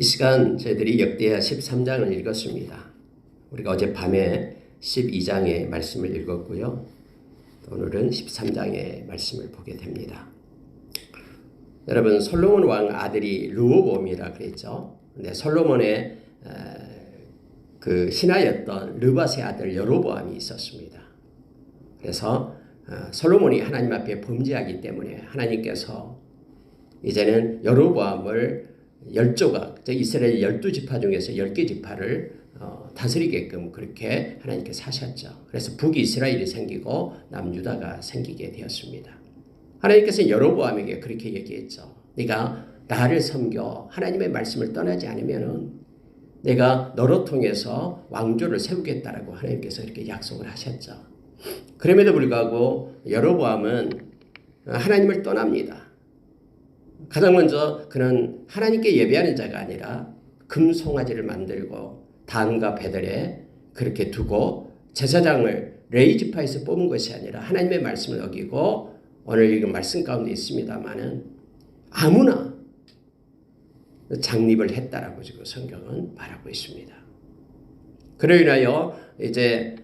이 시간 저희들이 역대하 13장을 읽었습니다. 우리가 어젯밤에 12장의 말씀을 읽었고요. 오늘은 13장의 말씀을 보게 됩니다. 여러분, 솔로몬 왕 아들이 르호보암이라 그랬죠. 근데 솔로몬의 그 신하였던 르밧의 아들 여로보암이 있었습니다. 그래서 솔로몬이 하나님 앞에 범죄하기 때문에 하나님께서 이제는 여로보암을 10조각, 이스라엘 12지파 중에서 10개 지파를 다스리게끔 그렇게 하나님께서 하셨죠. 그래서 북이스라엘이 생기고 남유다가 생기게 되었습니다. 하나님께서 여로보암에게 그렇게 얘기했죠. 네가 나를 섬겨 하나님의 말씀을 떠나지 않으면은 내가 너로 통해서 왕조를 세우겠다라고 하나님께서 이렇게 약속을 하셨죠. 그럼에도 불구하고 여로보암은 하나님을 떠납니다. 가장 먼저 그는 하나님께 예배하는 자가 아니라 금송아지를 만들고 단과 베들에 그렇게 두고 제사장을 레위 지파에서 뽑은 것이 아니라 하나님의 말씀을 어기고 오늘 읽은 말씀 가운데 있습니다만은 아무나 장립을 했다라고 지금 성경은 말하고 있습니다. 그로 인하여 이제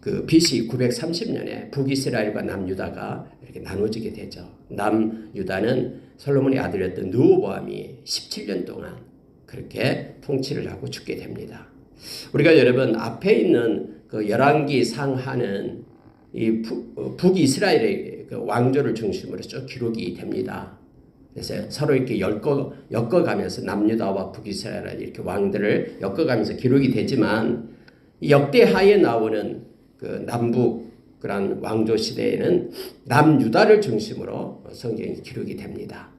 그 BC 930년에 북이스라엘과 남유다가 이렇게 나눠지게 되죠. 남유다는 솔로몬의 아들이었던 르호보암이 17년 동안 그렇게 통치를 하고 죽게 됩니다. 우리가 여러분 앞에 있는 그 열왕기 상하는 이 북이스라엘의 그 왕조를 중심으로 쭉 기록이 됩니다. 그래서 서로 이렇게 엮어가면서 남유다와 북이스라엘 이렇게 왕들을 엮어가면서 기록이 되지만 역대하에 나오는 그 남북 그런 왕조 시대에는 남유다를 중심으로 성경이 기록이 됩니다.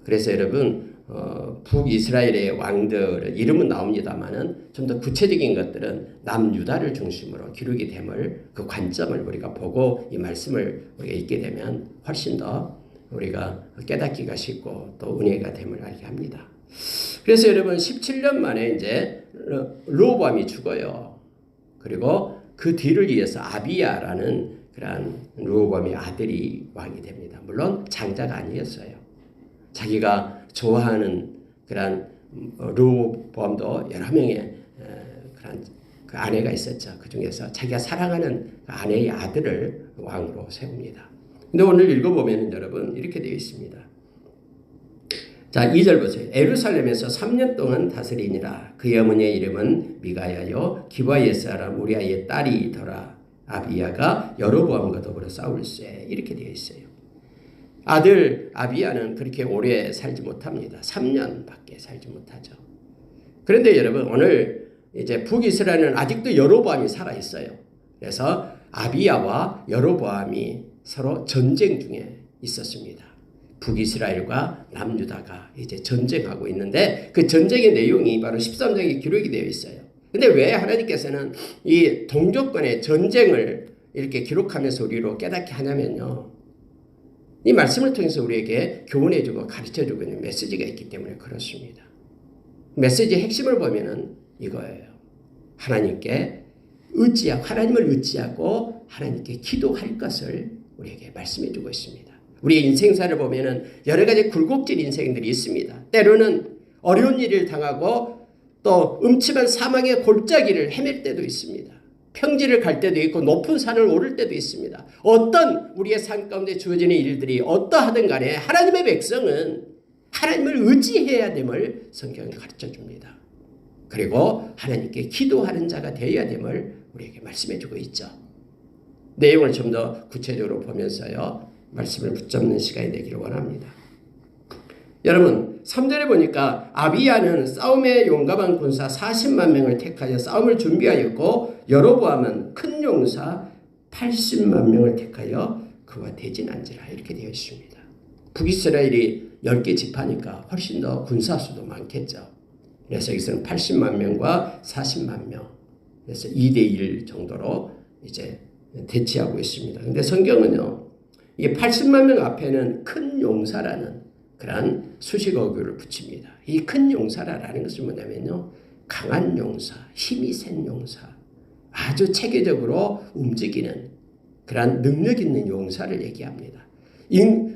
그래서 여러분 북이스라엘의 왕들의 이름은 나옵니다만은 좀 더 구체적인 것들은 남유다를 중심으로 기록이 됨을 그 관점을 우리가 보고 이 말씀을 우리가 읽게 되면 훨씬 더 우리가 깨닫기가 쉽고 또 은혜가 됨을 알게 합니다. 그래서 여러분 17년 만에 이제 르호보암이 죽어요. 그리고 그 뒤를 이어서 아비야라는 그런 르호보암의 아들이 왕이 됩니다. 물론 장자가 아니었어요. 자기가 좋아하는 그런 르호보암도 여러 명의 그런 그 아내가 있었죠. 그 중에서 자기가 사랑하는 그 아내의 아들을 왕으로 세웁니다. 근데 오늘 읽어보면 여러분 이렇게 되어 있습니다. 자, 2절 보세요. 예루살렘에서 3년 동안 다스리니라. 그의 어머니의 이름은 미가야요 기브아의 사람 우리아의 딸이더라. 아비야가 여로보암과 더불어 싸울세. 이렇게 되어 있어요. 아들 아비야는 그렇게 오래 살지 못합니다. 3년밖에 살지 못하죠. 그런데 여러분 오늘 이제 북이스라엘은 아직도 여로보암이 살아 있어요. 그래서 아비야와 여로보암이 서로 전쟁 중에 있었습니다. 북이스라엘과 남유다가 이제 전쟁하고 있는데 그 전쟁의 내용이 바로 13장에 기록이 되어 있어요. 근데 왜 하나님께서는 이 동족간의 전쟁을 이렇게 기록하면서 우리로 깨닫게 하냐면요. 이 말씀을 통해서 우리에게 교훈해주고 가르쳐주고 있는 메시지가 있기 때문에 그렇습니다. 메시지의 핵심을 보면은 이거예요. 하나님께 하나님을 의지하고 하나님께 기도할 것을 우리에게 말씀해주고 있습니다. 우리의 인생사를 보면은 여러 가지 굴곡진 인생들이 있습니다. 때로는 어려운 일을 당하고 또 음침한 사망의 골짜기를 헤맬 때도 있습니다. 평지를 갈 때도 있고 높은 산을 오를 때도 있습니다. 어떤 우리의 삶 가운데 주어지는 일들이 어떠하든 간에 하나님의 백성은 하나님을 의지해야 됨을 성경이 가르쳐 줍니다. 그리고 하나님께 기도하는 자가 되어야 됨을 우리에게 말씀해주고 있죠. 내용을 좀 더 구체적으로 보면서요. 말씀을 붙잡는 시간이 되기를 원합니다. 여러분 3절에 보니까 아비야는 싸움에 용감한 군사 40만 명을 택하여 싸움을 준비하였고 여로보암은 큰 용사 80만 명을 택하여 그와 대진한지라 이렇게 되어 있습니다. 북이스라엘이 10개 지파니까 훨씬 더 군사수도 많겠죠. 그래서 여기서는 80만 명과 40만 명 그래서 2대1 정도로 이제 대치하고 있습니다. 근데 성경은요. 이게 80만 명 앞에는 큰 용사라는 그런 수식어구를 붙입니다. 이 큰 용사라는 것은 뭐냐면요. 강한 용사, 힘이 센 용사, 아주 체계적으로 움직이는 그런 능력 있는 용사를 얘기합니다.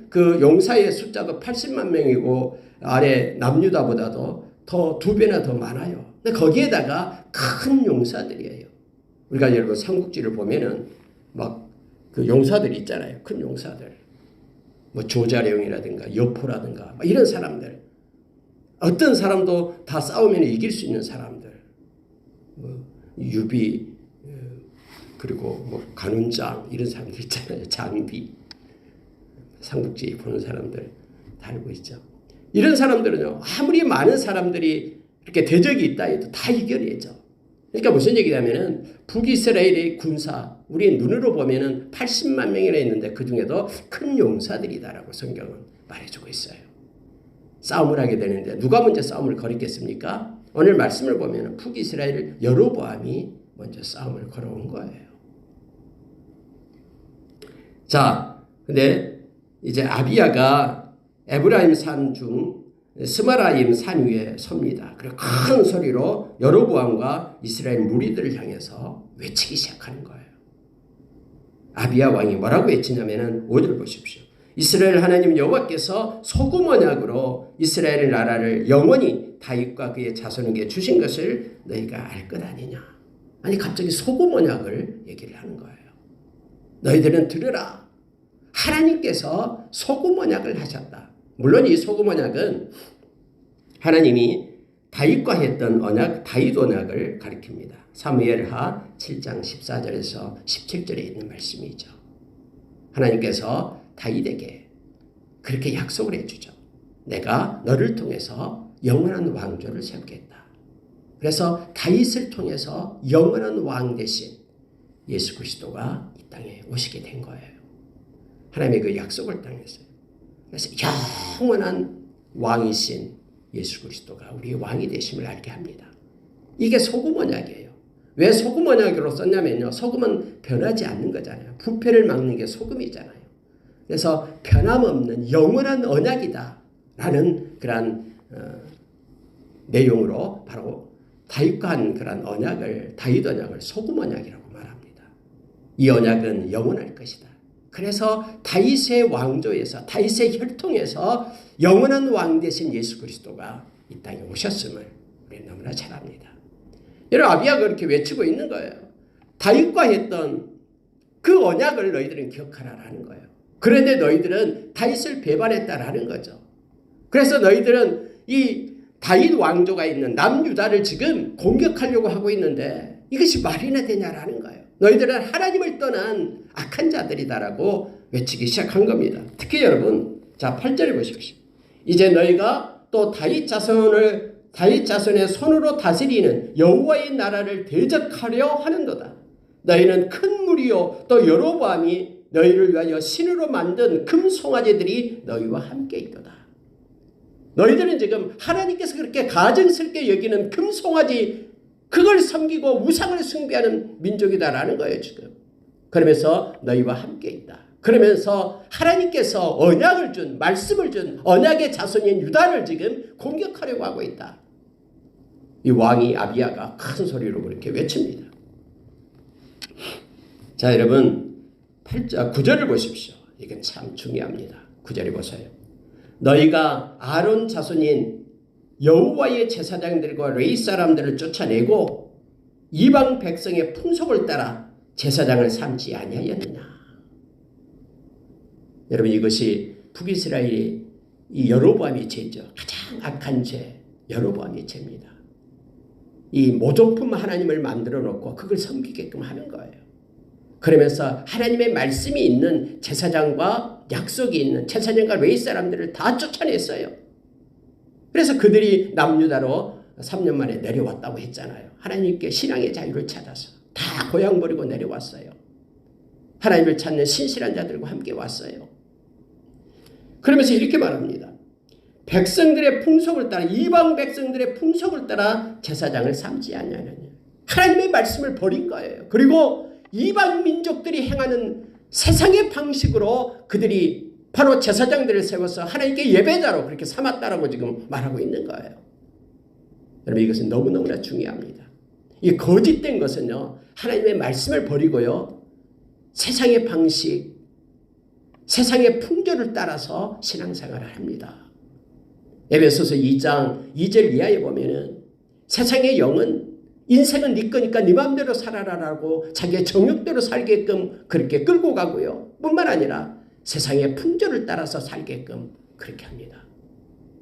그 용사의 숫자도 80만 명이고 아래 남유다보다도 더 2배나 더 많아요. 근데 거기에다가 큰 용사들이에요. 우리가 여러분 삼국지를 보면은 막 그 용사들 있잖아요. 큰 용사들. 뭐 조자룡이라든가 여포라든가 이런 사람들. 어떤 사람도 다 싸우면 이길 수 있는 사람들. 뭐 유비 그리고 뭐 관운장 이런 사람들 있잖아요. 장비. 삼국지 보는 사람들 다 알고 있죠. 이런 사람들은요. 아무리 많은 사람들이 이렇게 대적이 있다 해도 다 이겨내죠. 그러니까 무슨 얘기냐면은 북이스라엘의 군사 우리 눈으로 보면은 80만 명이나 있는데 그 중에도 큰 용사들이다라고 성경은 말해주고 있어요. 싸움을 하게 되는데 누가 먼저 싸움을 걸었겠습니까? 오늘 말씀을 보면은 북이스라엘 여로보암이 먼저 싸움을 걸어온 거예요. 자, 근데 이제 아비야가 에브라임 산 중 스마라임 산 위에 섭니다. 그리고 큰 소리로 여로보암과 이스라엘 무리들을 향해서 외치기 시작하는 거예요. 아비야 왕이 뭐라고 외치냐면은 5절 보십시오. 이스라엘 하나님 여호와께서 소금 언약으로 이스라엘 나라를 영원히 다윗과 그의 자손에게 주신 것을 너희가 알 것 아니냐. 아니 갑자기 소금 언약을 얘기를 하는 거예요. 너희들은 들으라. 하나님께서 소금 언약을 하셨다. 물론 이 소금 언약은 하나님이 다윗과 했던 언약, 다윗 언약을 가리킵니다. 사무엘하 7장 14절에서 17절에 있는 말씀이죠. 하나님께서 다윗에게 그렇게 약속을 해주죠. 내가 너를 통해서 영원한 왕조를 세우겠다. 그래서 다윗을 통해서 영원한 왕 대신 예수 그리스도가 이 땅에 오시게 된 거예요. 하나님의 그 약속을 당했어요. 그래서 영원한 왕이신 예수 그리스도가 우리 왕이 되심을 알게 합니다. 이게 소금 언약이에요. 왜 소금 언약으로 썼냐면요. 소금은 변하지 않는 거잖아요. 부패를 막는 게 소금이잖아요. 그래서 변함없는 영원한 언약이다 라는 그런 내용으로 바로 다윗과 한 그런 언약을 다윗 언약을 소금 언약이라고 말합니다. 이 언약은 영원할 것이다. 그래서 다윗의 왕조에서 다윗의 혈통에서 영원한 왕 되신 예수 그리스도가 이 땅에 오셨음을 우리는 너무나 잘 압니다. 여러분 아비야가 그렇게 외치고 있는 거예요. 다윗과 했던 그 언약을 너희들은 기억하라라는 거예요. 그런데 너희들은 다윗을 배반했다라는 거죠. 그래서 너희들은 이 다윗 왕조가 있는 남유다를 지금 공격하려고 하고 있는데 이것이 말이나 되냐라는 거예요. 너희들은 하나님을 떠난 악한 자들이다라고 외치기 시작한 겁니다. 특히 여러분, 자 8절에 보십시오. 이제 너희가 또 다윗 자손의 손으로 다스리는 여호와의 나라를 대적하려 하는도다. 너희는 큰 무리요 또 여로보암이 너희를 위하여 신으로 만든 금송아지들이 너희와 함께 있도다. 너희들은 지금 하나님께서 그렇게 가증스럽게 여기는 금송아지 그걸 섬기고 우상을 숭배하는 민족이다라는 거예요 지금. 그러면서 너희와 함께 있다. 그러면서 하나님께서 언약을 준 말씀을 준 언약의 자손인 유다를 지금 공격하려고 하고 있다. 이 왕이 아비야가 큰 소리로 그렇게 외칩니다. 자 여러분 9절을 보십시오. 이건 참 중요합니다. 9절에 보세요. 너희가 아론 자손인 여호와의 제사장들과 레위 사람들을 쫓아내고 이방 백성의 풍속을 따라 제사장을 삼지 아니하였느냐. 여러분 이것이 북이스라엘의 이 여로보암의 죄죠. 가장 악한 죄 여로보암의 죄입니다. 이 모조품 하나님을 만들어 놓고 그걸 섬기게끔 하는 거예요. 그러면서 하나님의 말씀이 있는 제사장과 약속이 있는 제사장과 레위 사람들을 다 쫓아냈어요. 그래서 그들이 남유다로 3년 만에 내려왔다고 했잖아요. 하나님께 신앙의 자유를 찾아서 다 고향 버리고 내려왔어요. 하나님을 찾는 신실한 자들과 함께 왔어요. 그러면서 이렇게 말합니다. 백성들의 풍속을 따라 이방 백성들의 풍속을 따라 제사장을 삼지 아니하느냐. 하나님의 말씀을 버린 거예요. 그리고 이방 민족들이 행하는 세상의 방식으로 그들이 바로 제사장들을 세워서 하나님께 예배자로 그렇게 삼았다라고 지금 말하고 있는 거예요. 여러분 이것은 너무너무나 중요합니다. 이 거짓된 것은요. 하나님의 말씀을 버리고요. 세상의 방식, 세상의 풍조를 따라서 신앙생활을 합니다. 에베소서 2장 2절 이하에 보면은 세상의 영은 인생은 네 거니까 네 마음대로 살아라라고 자기의 정욕대로 살게끔 그렇게 끌고 가고요. 뿐만 아니라 세상의 풍조를 따라서 살게끔 그렇게 합니다.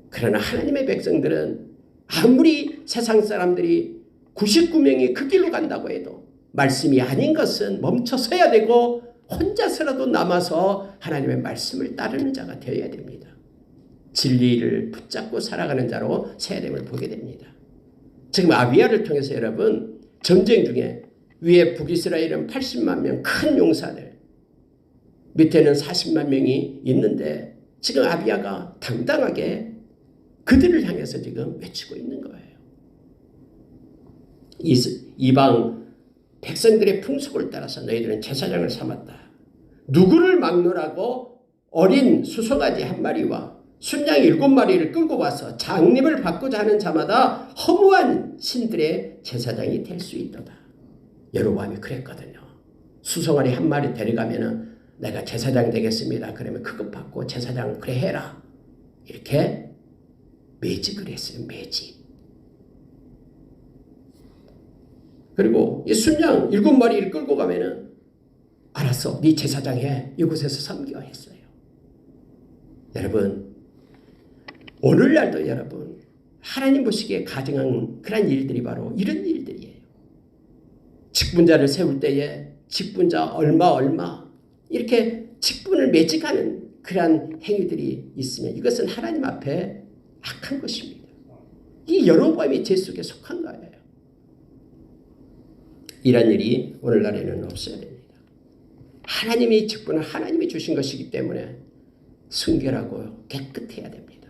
그러나 하나님의 백성들은 아무리 세상 사람들이 99명이 그 길로 간다고 해도 말씀이 아닌 것은 멈춰서야 되고 혼자서라도 남아서 하나님의 말씀을 따르는 자가 되어야 됩니다. 진리를 붙잡고 살아가는 자로 서야 됨을 보게 됩니다. 지금 아비야를 통해서 여러분 전쟁 중에 위에 북이스라엘은 80만 명 큰 용사들 밑에는 40만 명이 있는데 지금 아비야가 당당하게 그들을 향해서 지금 외치고 있는 거예요. 이방 백성들의 풍속을 따라서 너희들은 제사장을 삼았다. 누구를 막노라고 어린 수송아지 한 마리와 순양 7마리를 끌고 와서 장립을 받고자 하는 자마다 허무한 신들의 제사장이 될 수 있도다. 여로보암이 그랬거든요. 수송아리 한 마리 데려가면은 내가 제사장 되겠습니다. 그러면 그것 받고 제사장 그래 해라. 이렇게 매직을 했어요. 매직. 그리고 이 순양 7마리를 끌고 가면은 알았어. 네 제사장 해. 이곳에서 섬겨 했어요. 여러분 오늘날도 여러분 하나님 보시기에 가증한 그런 일들이 바로 이런 일들이에요. 직분자를 세울 때에 직분자 얼마 이렇게 직분을 매직하는 그러한 행위들이 있으면 이것은 하나님 앞에 악한 것입니다. 이 여로보암이 죄 속에 속한 거예요. 이런 일이 오늘날에는 없어야 됩니다. 하나님이 직분은 하나님이 주신 것이기 때문에 순결하고 깨끗해야 됩니다.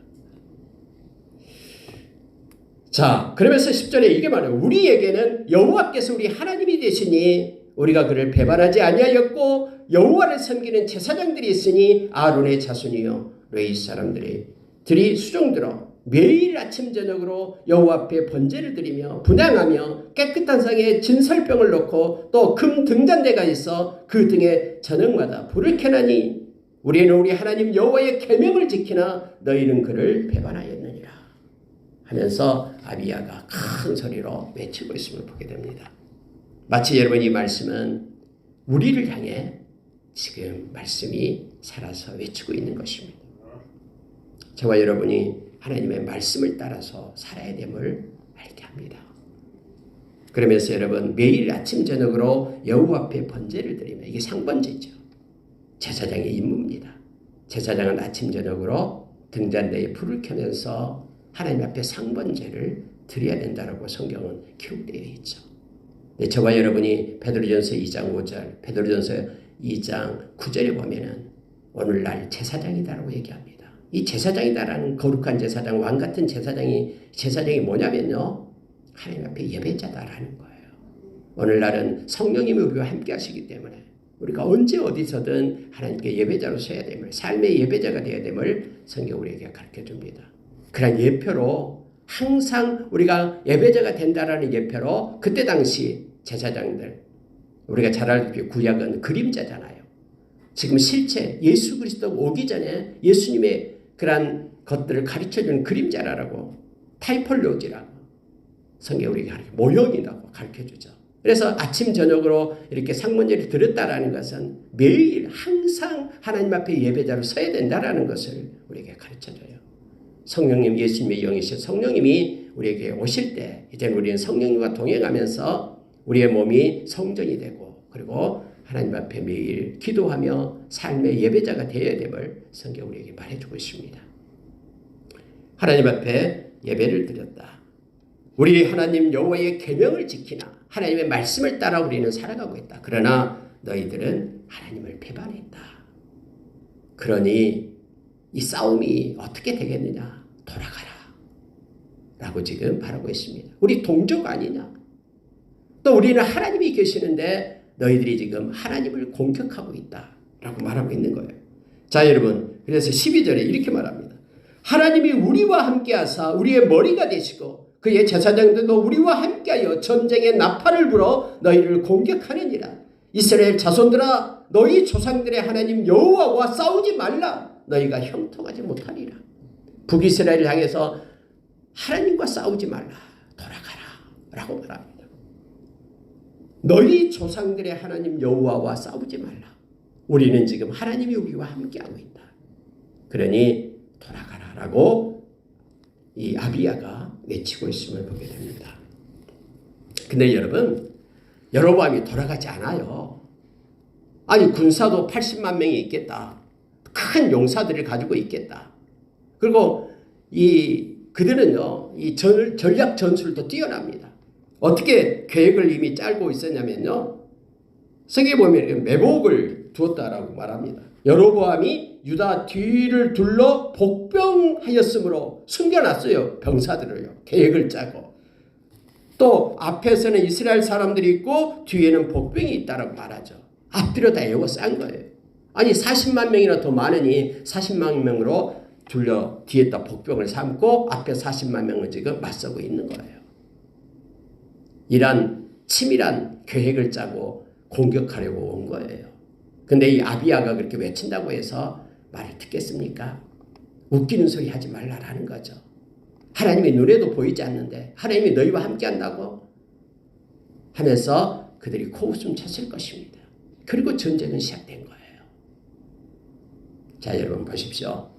자, 그러면서 10절에 이게 말해요. 우리에게는 여호와께서 우리 하나님이 되시니 우리가 그를 배반하지 아니하였고 여호와를 섬기는 제사장들이 있으니 아론의 자손이요 레위 사람들이 수종들어 매일 아침 저녁으로 여호와 앞에 번제를 드리며 분향하며 깨끗한 상에 진설병을 놓고 또 금 등잔대가 있어 그 등에 저녁마다 불을 켜나니 우리는 우리 하나님 여호와의 계명을 지키나 너희는 그를 배반하였느니라 하면서 아비야가 큰 소리로 외치고 있음을 보게 됩니다. 마치 여러분 이 말씀은 우리를 향해 지금 말씀이 살아서 외치고 있는 것입니다. 저와 여러분이 하나님의 말씀을 따라서 살아야 됨을 알게 합니다. 그러면서 여러분 매일 아침 저녁으로 여호와 앞에 번제를 드리며 이게 상번제죠. 제사장의 임무입니다. 제사장은 아침 저녁으로 등잔대에 불을 켜면서 하나님 앞에 상번제를 드려야 된다라고 성경은 기록되어 있죠. 네, 저와 여러분이 베드로전서 2장 5절, 베드로전서 2장 9절에 보면은 오늘날 제사장이다라고 얘기합니다. 이 제사장이다라는 거룩한 제사장, 왕 같은 제사장이 뭐냐면요, 하나님 앞에 예배자다라는 거예요. 오늘날은 성령님이 우리와 함께 하시기 때문에 우리가 언제 어디서든 하나님께 예배자로 서야 됨을, 삶의 예배자가 되어야 됨을 성경 우리에게 가르쳐 줍니다. 그런 예표로 항상 우리가 예배자가 된다라는 예표로 그때 당시 제사장들, 우리가 잘 알다시피 구약은 그림자잖아요. 지금 실체 예수 그리스도 오기 전에 예수님의 그러한 것들을 가르쳐주는 그림자라고, 타이폴로지라고 성경 우리에게 모형이라고 가르쳐주죠. 그래서 아침 저녁으로 이렇게 상번제를 드렸다라는 것은 매일 항상 하나님 앞에 예배자로 서야 된다라는 것을 우리에게 가르쳐줘요. 성령님, 예수님의 영이신 성령님이 우리에게 오실 때 이제는 우리는 성령님과 동행하면서 우리의 몸이 성전이 되고 그리고 하나님 앞에 매일 기도하며 삶의 예배자가 되어야 됨을 성경 우리에게 말해주고 있습니다. 하나님 앞에 예배를 드렸다. 우리 하나님 여호와의 계명을 지키나 하나님의 말씀을 따라 우리는 살아가고 있다. 그러나 너희들은 하나님을 배반했다. 그러니 이 싸움이 어떻게 되겠느냐? 돌아가라 라고 지금 말하고 있습니다. 우리 동족 아니냐? 또 우리는 하나님이 계시는데 너희들이 지금 하나님을 공격하고 있다 라고 말하고 있는 거예요. 자 여러분, 그래서 12절에 이렇게 말합니다. 하나님이 우리와 함께하사 우리의 머리가 되시고 그의 제사장들도 우리와 함께하여 전쟁의 나팔을 불어 너희를 공격하느니라. 이스라엘 자손들아, 너희 조상들의 하나님 여호와와 싸우지 말라. 너희가 형통하지 못하리라. 북이스라엘을 향해서 하나님과 싸우지 말라. 돌아가라. 라고 말합니다. 너희 조상들의 하나님 여호와와 싸우지 말라. 우리는 지금 하나님이 우리와 함께하고 있다. 그러니 돌아가라. 라고 이 아비야가 외치고 있음을 보게 됩니다. 근데 여러분, 여로보암이 돌아가지 않아요. 아니, 군사도 80만 명이 있겠다. 큰 용사들을 가지고 있겠다. 그리고 그들은요, 이 전략 전술도 뛰어납니다. 어떻게 계획을 이미 짜고 있었냐면요, 성경에 보면 매복을 두었다라고 말합니다. 여로보암이 유다 뒤를 둘러 복병하였으므로 숨겨놨어요. 병사들을요. 계획을 짜고. 또 앞에서는 이스라엘 사람들이 있고 뒤에는 복병이 있다라고 말하죠. 앞뒤로 다 에워싼 거예요. 아니 40만 명이나 더 많으니 40만 명으로 둘러 뒤에다 복병을 삼고 앞에 40만 명을 지금 맞서고 있는 거예요. 이런 치밀한 계획을 짜고 공격하려고 온 거예요. 근데 이 아비야가 그렇게 외친다고 해서 말을 듣겠습니까? 웃기는 소리 하지 말라라는 거죠. 하나님의 눈에도 보이지 않는데 하나님이 너희와 함께 한다고 하면서 그들이 코웃음 쳤을 것입니다. 그리고 전쟁은 시작된 거예요. 자, 여러분 보십시오.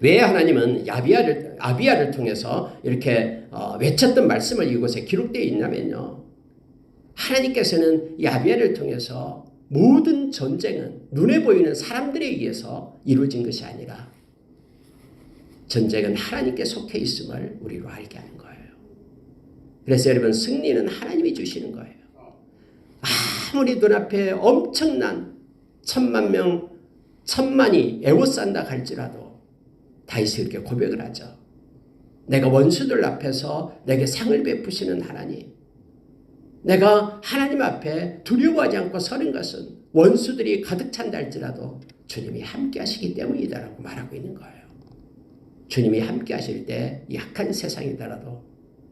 왜 하나님은 아비야를 통해서 이렇게 외쳤던 말씀을 이곳에 기록되어 있냐면요. 하나님께서는 이 아비야를 통해서 모든 전쟁은 눈에 보이는 사람들에 의해서 이루어진 것이 아니라 전쟁은 하나님께 속해 있음을 우리로 알게 하는 거예요. 그래서 여러분, 승리는 하나님이 주시는 거예요. 아무리 눈앞에 엄청난 1000만 명, 1000만이 에워싼다 할지라도 다윗이 이렇게 고백을 하죠. 내가 원수들 앞에서 내게 상을 베푸시는 하나님, 내가 하나님 앞에 두려워하지 않고 서는 것은 원수들이 가득 찬다 할지라도 주님이 함께 하시기 때문이다라고 말하고 있는 거예요. 주님이 함께 하실 때 약한 세상이더라도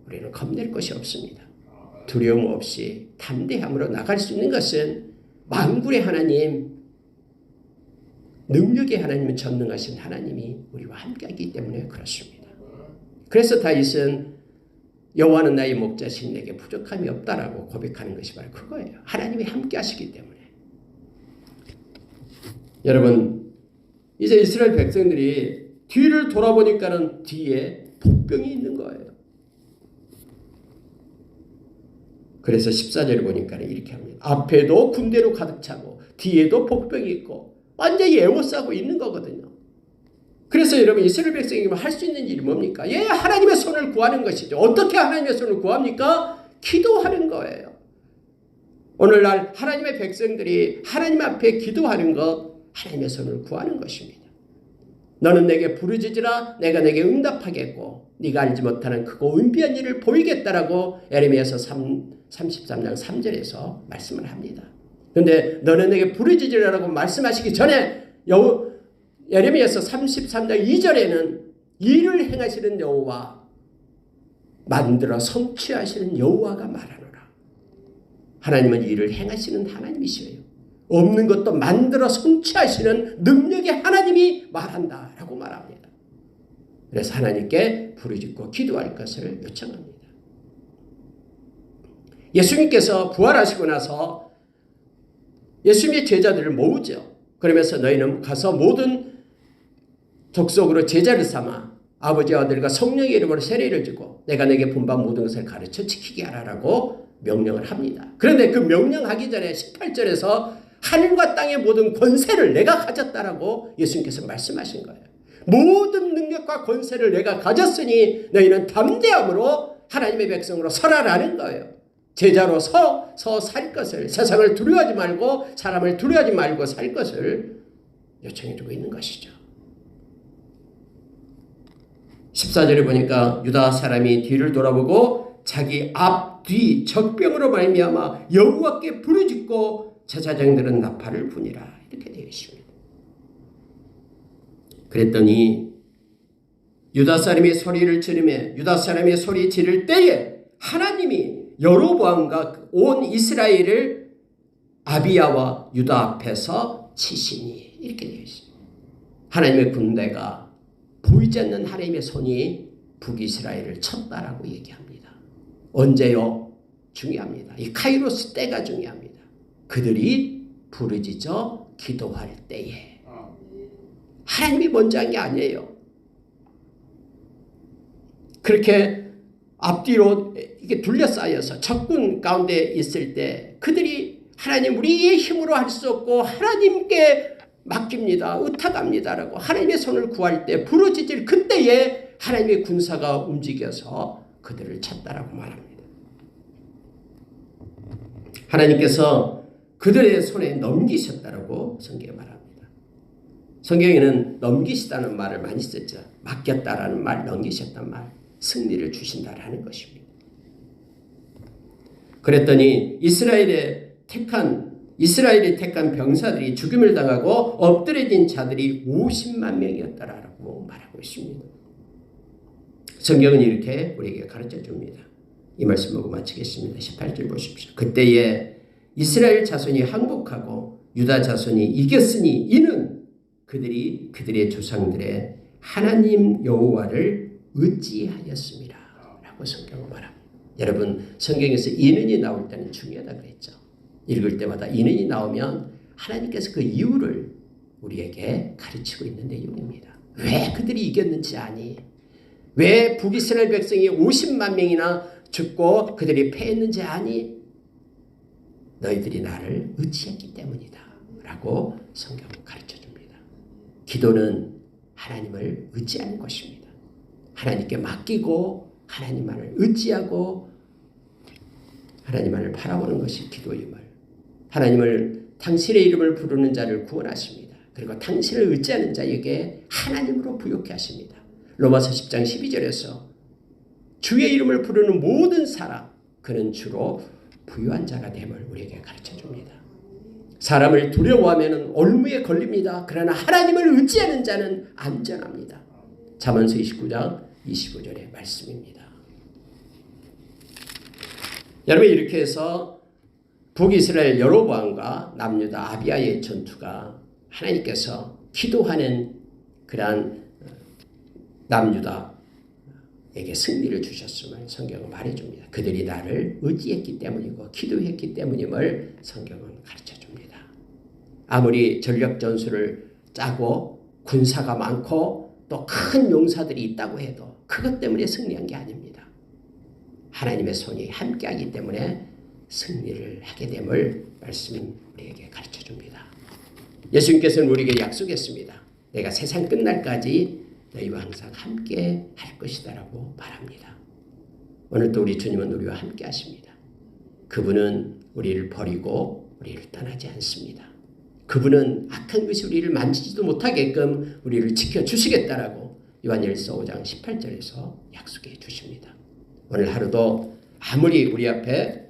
우리는 겁낼 것이 없습니다. 두려움 없이 담대함으로 나갈 수 있는 것은 만군의 하나님, 능력의 하나님은 전능하신 하나님이 우리와 함께하기 때문에 그렇습니다. 그래서 다윗은 여호와는 나의 목자신 내게 부족함이 없다라고 고백하는 것이 바로 그거예요. 하나님이 함께하시기 때문에. 여러분, 이제 이스라엘 백성들이 뒤를 돌아보니까는 뒤에 복병이 있는 거예요. 그래서 14절을 보니까는 이렇게 합니다. 앞에도 군대로 가득 차고 뒤에도 복병이 있고 완전히 에워싸고 있는 거거든요. 그래서 여러분, 이스라엘 백성이면 할 수 있는 일이 뭡니까? 하나님의 손을 구하는 것이죠. 어떻게 하나님의 손을 구합니까? 기도하는 거예요. 오늘날 하나님의 백성들이 하나님 앞에 기도하는 것, 하나님의 손을 구하는 것입니다. 너는 내게 부르짖으라 내가 내게 응답하겠고 네가 알지 못하는 크고 은비한 일을 보이겠다라고 예레미야서 33장 3절에서 말씀을 합니다. 그런데 너는 내게 부르짖으라라고 말씀하시기 전에 예레미야서 33장 2절에는 일을 행하시는 여호와, 만들어 성취하시는 여호와가 말하노라. 하나님은 일을 행하시는 하나님이시에요. 없는 것도 만들어 성취하시는 능력의 하나님이 말한다라고 말합니다. 그래서 하나님께 부르짖고 기도할 것을 요청합니다. 예수님께서 부활하시고 나서 예수님의 제자들을 모으죠. 그러면서 너희는 가서 모든 족속으로 제자를 삼아 아버지와 아들과 성령의 이름으로 세례를 주고 내가 내게 분반 모든 것을 가르쳐 지키게 하라라고 명령을 합니다. 그런데 그 명령하기 전에 18절에서 하늘과 땅의 모든 권세를 내가 가졌다라고 예수님께서 말씀하신 거예요. 모든 능력과 권세를 내가 가졌으니 너희는 담대함으로 하나님의 백성으로 서라라는 거예요. 제자로 살 것을, 세상을 두려워하지 말고 사람을 두려워하지 말고 살 것을 요청해주고 있는 것이죠. 14절에 보니까 유다 사람이 뒤를 돌아보고 자기 앞, 뒤 적병으로 말미암아 여호와께 부르짖고 제사장들은 나팔을 부니라 이렇게 되어 있습니다. 그랬더니 유다 사람이 소리를 지르며 유다 사람이 소리 지를 때에 하나님이 여로보암과 온 이스라엘을 아비야와 유다 앞에서 치시니 이렇게 되어 있습니다. 하나님의 군대가 보이지 않는 하나님의 손이 북이스라엘을 쳤다라고 얘기합니다. 언제요? 중요합니다. 이 카이로스 때가 중요합니다. 그들이 부르짖어 기도할 때에. 하나님이 먼저 한 게 아니에요. 그렇게 앞뒤로 이게 둘러싸여서 적군 가운데 있을 때 그들이 하나님 우리의 힘으로 할 수 없고 하나님께 맡깁니다. 의탁합니다라고 하나님의 손을 구할 때 부르짖을 그때에 하나님의 군사가 움직여서 그들을 찾다라고 말합니다. 하나님께서 그들의 손에 넘기셨다라고 성경에 말합니다. 성경에는 넘기시다는 말을 많이 썼죠. 맡겼다라는 말, 넘기셨다는 말, 승리를 주신다라는 것입니다. 그랬더니 이스라엘이 택한 병사들이 죽임을 당하고 엎드려진 자들이 50만 명이었다라고 말하고 있습니다. 성경은 이렇게 우리에게 가르쳐 줍니다. 이 말씀 보고 마치겠습니다. 18절 보십시오. 그때에 이스라엘 자손이 항복하고 유다 자손이 이겼으니 이는 그들이 그들의 조상들의 하나님 여호와를 의지하였습니다. 라고 성경은 말합니다. 여러분 성경에서 이는이 나올 때는 중요하다 그랬죠. 읽을 때마다 이는이 나오면 하나님께서 그 이유를 우리에게 가르치고 있는 내용입니다. 왜 그들이 이겼는지 아니? 왜 북이스라엘 백성이 50만 명이나 죽고 그들이 패했는지 아니? 너희들이 나를 의지했기 때문이다. 라고 성경은 가르쳐줍니다. 기도는 하나님을 의지하는 것입니다. 하나님께 맡기고 하나님만을 의지하고 하나님만을 바라보는 것이 기도임을, 하나님을 당신의 이름을 부르는 자를 구원하십니다. 그리고 당신을 의지하는 자에게 하나님으로 부욕해 하십니다. 로마서 10장 12절에서 주의 이름을 부르는 모든 사람 그는 주로 부유한 자가 됨을 우리에게 가르쳐줍니다. 사람을 두려워하면 올무에 걸립니다. 그러나 하나님을 의지하는 자는 안전합니다. 잠언서 29장 25절의 말씀입니다. 여러분 이렇게 해서 북이스라엘 여로보암과 남유다 아비야의 전투가 하나님께서 기도하는 그러한 남유다에게 승리를 주셨음을 성경은 말해줍니다. 그들이 나를 의지했기 때문이고 기도했기 때문임을 성경은 가르쳐줍니다. 아무리 전력 전술을 짜고 군사가 많고 또 큰 용사들이 있다고 해도 그것 때문에 승리한 게 아닙니다. 하나님의 손이 함께하기 때문에 승리를 하게 됨을 말씀 우리에게 가르쳐줍니다. 예수님께서는 우리에게 약속했습니다. 내가 세상 끝날까지 너희와 항상 함께 할 것이다 라고 말합니다. 오늘도 우리 주님은 우리와 함께 하십니다. 그분은 우리를 버리고 우리를 떠나지 않습니다. 그분은 악한 것이 우리를 만지지도 못하게끔 우리를 지켜주시겠다라고 요한일서 5장 18절에서 약속해 주십니다. 오늘 하루도 아무리 우리 앞에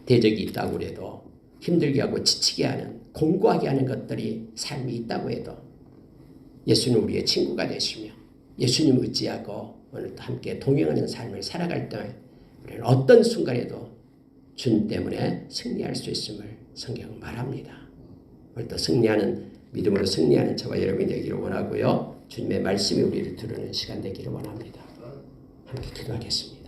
대적이 있다고 해도 힘들게 하고 지치게 하는 공고하게 하는 것들이 삶이 있다고 해도 예수는 우리의 친구가 되시며 예수님 의지하고 오늘도 함께 동행하는 삶을 살아갈 때 우리는 어떤 순간에도 주님 때문에 승리할 수 있음을 성경은 말합니다. 오늘도 승리하는 믿음으로 승리하는 저와 여러분이 되기를 원하고요. 주님의 말씀이 우리를 들으는 시간 되기를 원합니다. 함께 기도하겠습니다.